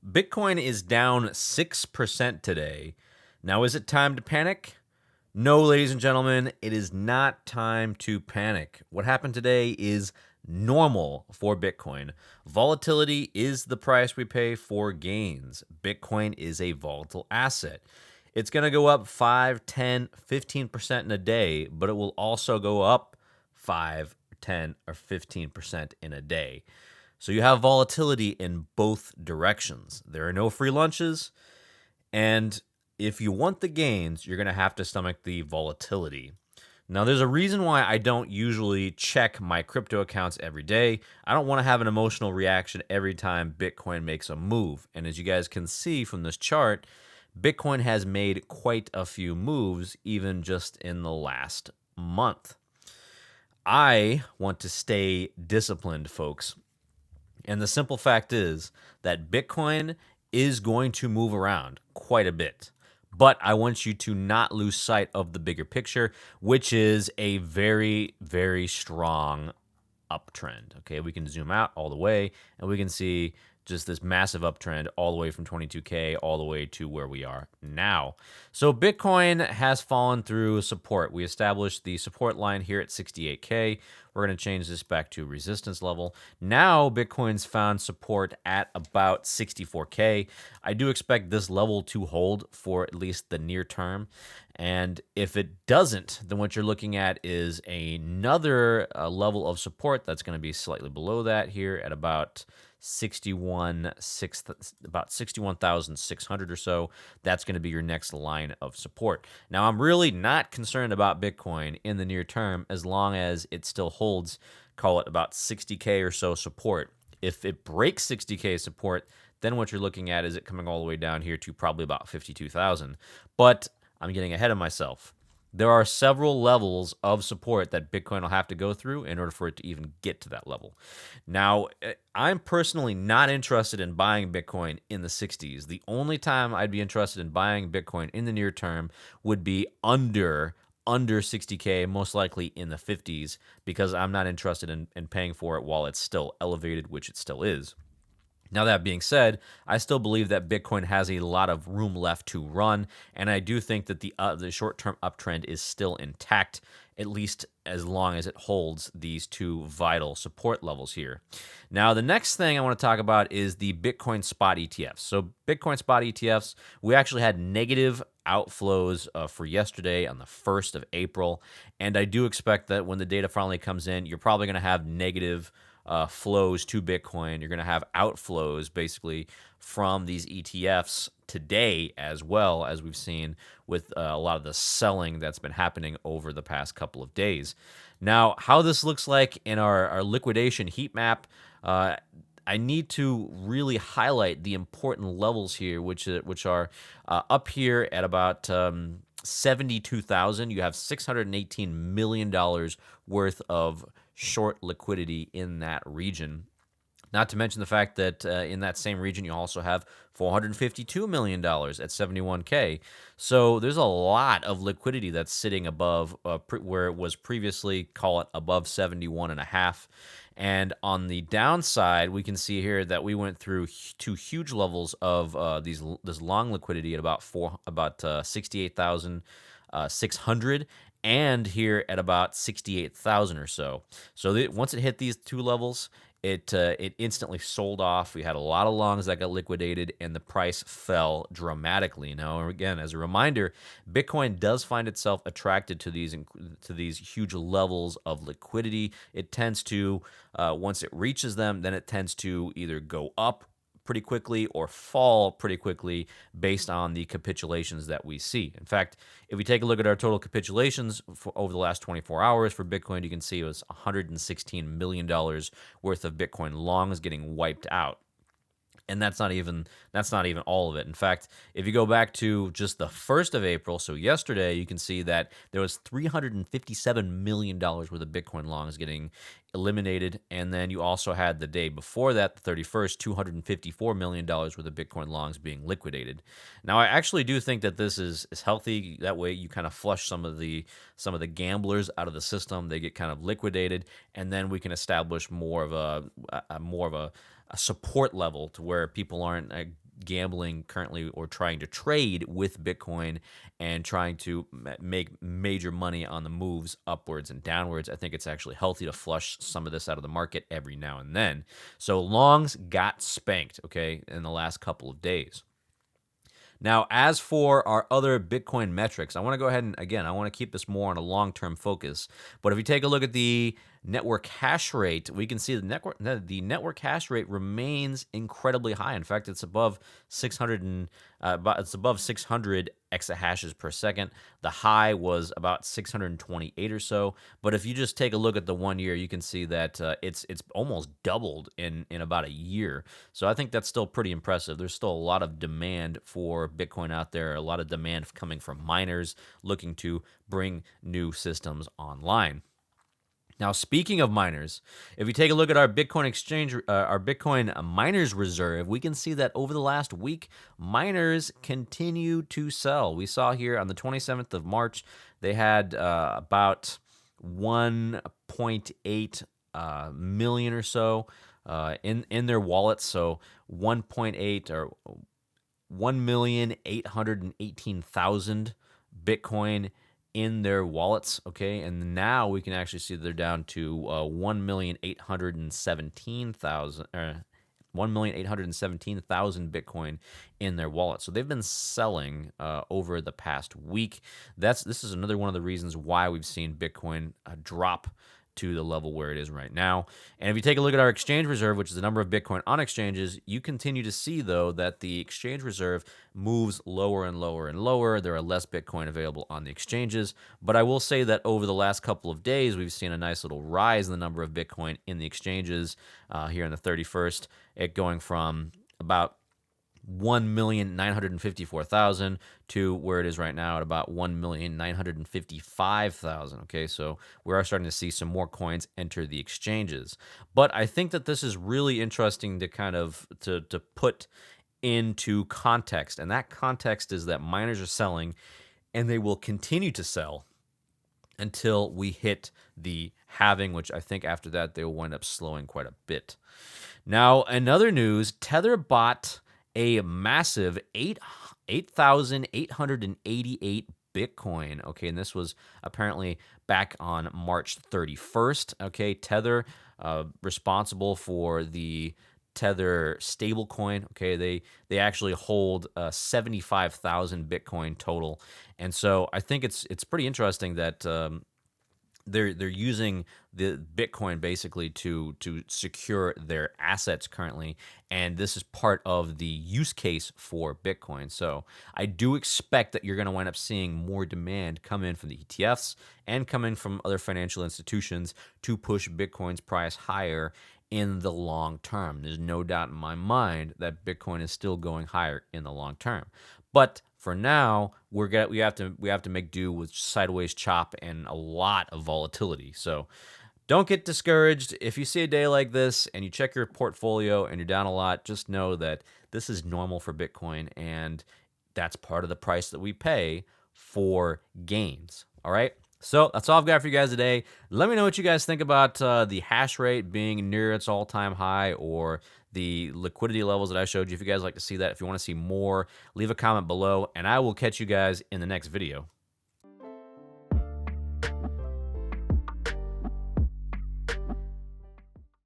Bitcoin is down 6% today. Now, is it time to panic? No, ladies and gentlemen, it is not time to panic. What happened today is normal for Bitcoin. Volatility is the price we pay for gains. Bitcoin is a volatile asset. It's going to go up 5, 10, 15% in a day, but it will also go up 5, 10, or 15% in a day. So you have volatility in both directions. There are no free lunches, and if you want the gains, you're going to have to stomach the volatility. Now, there's a reason why I don't usually check my crypto accounts every day. I don't want to have an emotional reaction every time Bitcoin makes a move. And as you guys can see from this chart, Bitcoin has made quite a few moves, even just in the last month. I want to stay disciplined, folks. And the simple fact is that Bitcoin is going to move around quite a bit. But I want you to not lose sight of the bigger picture, which is a very, very strong uptrend. Okay, we can zoom out all the way and we can see just this massive uptrend all the way from 22K all the way to where we are now. So Bitcoin has fallen through support. We established the support line here at 68K. We're going to change this back to resistance level. Now Bitcoin's found support at about 64K. I do expect this level to hold for at least the near term. And if it doesn't, then what you're looking at is another level of support that's going to be slightly below that here at about 61,600 or so. That's going to be your next line of support. Now, I'm really not concerned about Bitcoin in the near term as long as it still holds, call it about 60K or so support. If it breaks 60K support, then what you're looking at is it coming all the way down here to probably about 52,000. But I'm getting ahead of myself. There are several levels of support that Bitcoin will have to go through in order for it to even get to that level. Now, I'm personally not interested in buying Bitcoin in the 60s. The only time I'd be interested in buying Bitcoin in the near term would be under 60K, most likely in the 50s, because I'm not interested in paying for it while it's still elevated, which it still is. Now, that being said, I still believe that Bitcoin has a lot of room left to run, and I do think that the short-term uptrend is still intact, at least as long as it holds these two vital support levels here. Now, the next thing I want to talk about is the Bitcoin spot ETFs. So Bitcoin spot ETFs, we actually had negative outflows for yesterday on the 1st of April, and I do expect that when the data finally comes in, you're probably going to have negative flows to Bitcoin. You're going to have outflows basically from these ETFs today, as well as we've seen with a lot of the selling that's been happening over the past couple of days. Now, how this looks like in our liquidation heat map, I need to really highlight the important levels here, which are up here at about 72,000. You have $618 million worth of short liquidity in that region. Not to mention the fact that in that same region, you also have $452 million at 71K. So there's a lot of liquidity that's sitting above where it was previously, call it above 71.5. And on the downside, we can see here that we went through two huge levels of this long liquidity at about 68,600, and here at about 68,000 or so. So once it hit these two levels, it instantly sold off. We had a lot of longs that got liquidated, and the price fell dramatically. Now, again, as a reminder, Bitcoin does find itself attracted to these huge levels of liquidity. It tends to, once it reaches them, then it tends to either go up pretty quickly or fall pretty quickly based on the capitulations that we see. In fact, if we take a look at our total capitulations over the last 24 hours for Bitcoin, you can see it was $116 million worth of Bitcoin longs getting wiped out. And that's not even all of it. In fact, if you go back to just the 1st of April, so yesterday, you can see that there was $357 million worth of Bitcoin longs getting eliminated. And then you also had the day before that, the 31st, $254 million worth of Bitcoin longs being liquidated. Now, I actually do think that this is healthy. That way you kind of flush some of the gamblers out of the system. They get kind of liquidated, and then we can establish more of a support level to where people aren't gambling currently or trying to trade with Bitcoin and trying to make major money on the moves upwards and downwards. I think it's actually healthy to flush some of this out of the market every now and then. So longs got spanked, okay, in the last couple of days. Now, as for our other Bitcoin metrics, I want to go ahead and, again, I want to keep this more on a long-term focus. But if you take a look at the network hash rate, we can see the network hash rate remains incredibly high. In fact, it's above 600 it's above 600 exahashes per second. The high was about 628 or so. But if you just take a look at the 1 year, you can see that it's almost doubled in about a year. So I think that's still pretty impressive. There's still a lot of demand for Bitcoin out there, a lot of demand coming from miners looking to bring new systems online. Now, speaking of miners, if you take a look at our Bitcoin exchange, our Bitcoin miners reserve, we can see that over the last week, miners continue to sell. We saw here on the 27th of March, they had about 1.8 million or so in their wallets. So 1.8 or 1,818,000 Bitcoin in their wallets, okay? And now we can actually see they're down to 1,817,000 Bitcoin in their wallet. So they've been selling over the past week. This is another one of the reasons why we've seen Bitcoin drop to the level where it is right now. And if you take a look at our exchange reserve, which is the number of Bitcoin on exchanges, you continue to see, though, that the exchange reserve moves lower and lower and lower. There are less Bitcoin available on the exchanges. But I will say that over the last couple of days, we've seen a nice little rise in the number of Bitcoin in the exchanges here on the 31st, it going from about 1,954,000 to where it is right now at about 1,955,000. Okay, so we are starting to see some more coins enter the exchanges. But I think that this is really interesting to kind of to put into context, and that context is that miners are selling, and they will continue to sell until we hit the halving, which I think after that they will wind up slowing quite a bit. Now, in other news, Tether bought a massive 8,888 Bitcoin. Okay, and this was apparently back on March 31st. Okay, Tether, responsible for the Tether stablecoin. Okay, they actually hold 75,000 Bitcoin total, and so I think it's pretty interesting that they're using the Bitcoin basically to secure their assets currently, and this is part of the use case for Bitcoin. So I do expect that you're going to wind up seeing more demand come in from the ETFs and come in from other financial institutions to push Bitcoin's price higher in the long term. There's no doubt in my mind that Bitcoin is still going higher in the long term. But for now, we have to make do with sideways chop and a lot of volatility. So don't get discouraged. If you see a day like this and you check your portfolio and you're down a lot, just know that this is normal for Bitcoin, and that's part of the price that we pay for gains. All right? So that's all I've got for you guys today. Let me know what you guys think about the hash rate being near its all-time high, or the liquidity levels that I showed you. If you guys like to see that, if you want to see more, leave a comment below, and I will catch you guys in the next video.